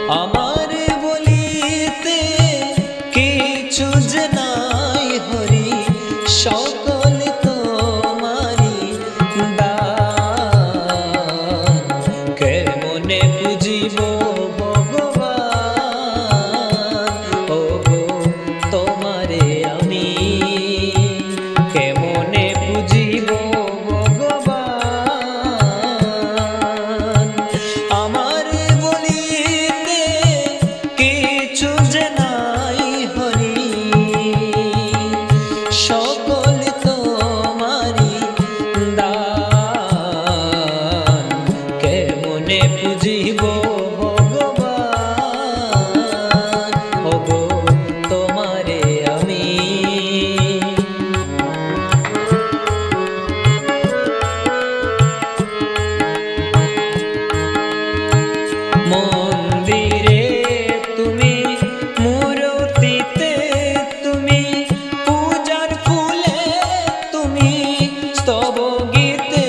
আমার বলিতে কিছু যে নাই হরি, সকল তোমারি দান। কেমনে বুঝিব ভগবান, ওগো তোমারে আমি, কেমনে বুঝিব ভগবান। আমার বলিতে কিছু যে নাই হরি, সকল তোমারি দান। কেমনে বুঝিব ভগবান, ওগো তোমারে আমি। মন্দিরে তুমি, মূর্তিতে তুমি, পূজার ফুলে তুমি, স্তব গীতে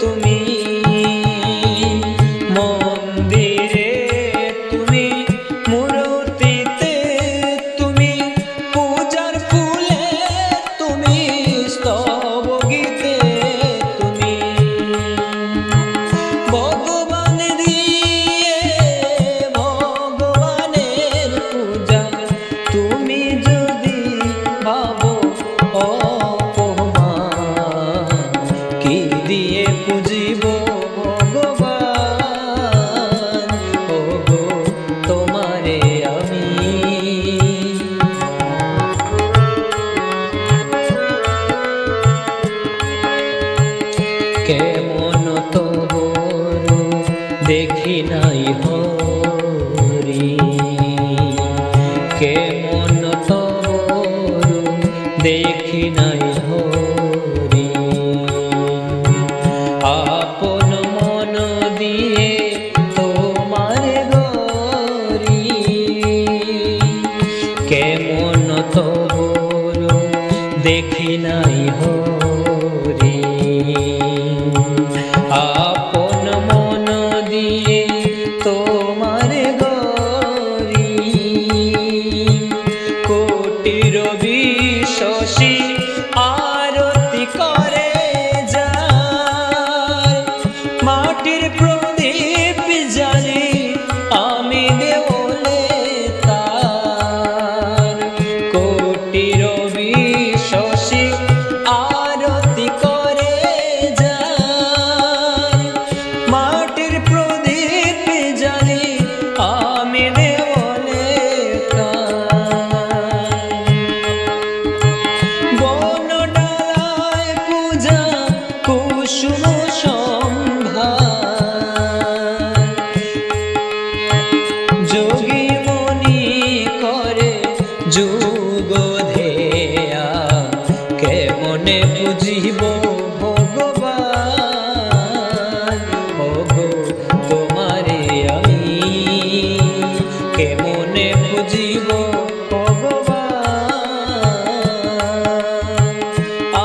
তুমি। মন্দিরে তুমি, মূর্তিতে তুমি, পূজার ফুলে তুমি, স্তব গীতে তুমি। ভগবান দিয়ে ভগবানের পূজা তুমি যদি ভাবো অপমান, কি দিয়ে পুজিব ভগবান, ওগো তোমারে আমি। কেমন তোর দেখি নাই হরি, কেমন তোর দেখি নাই হরি। আপন মন দিয়ে তোমার গরি, কেমন তোর দেখি নাই হরি। আপন মন দিয়ে তোমার গরি, কোটি রবি শশী আরতি করে যায়। মাটির প্রদীপ জ্বালি আমি দেওলে তার, কোটি রবি শশী আরতি করে যায়। মাটির প্রদীপ জ্বালি আমি দেওলে তার। বন ডালায় পূজা কুসুম সম্ভার, যোগী মনি করে যুগ ধেয়া। কেমনে বুঝিব ভগবান, ওগো তোমারে আমি, কেমনে বুঝিব ভগবান।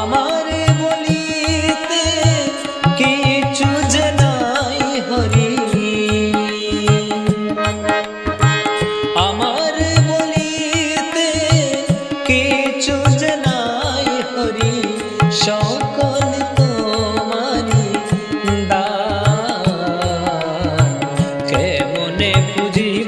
আমার বলিতে কিছু যে নাই হরি, আমার বলিতে কিছু যে নাই হরি, সকল তোমারি দান। কেমনে বুঝিব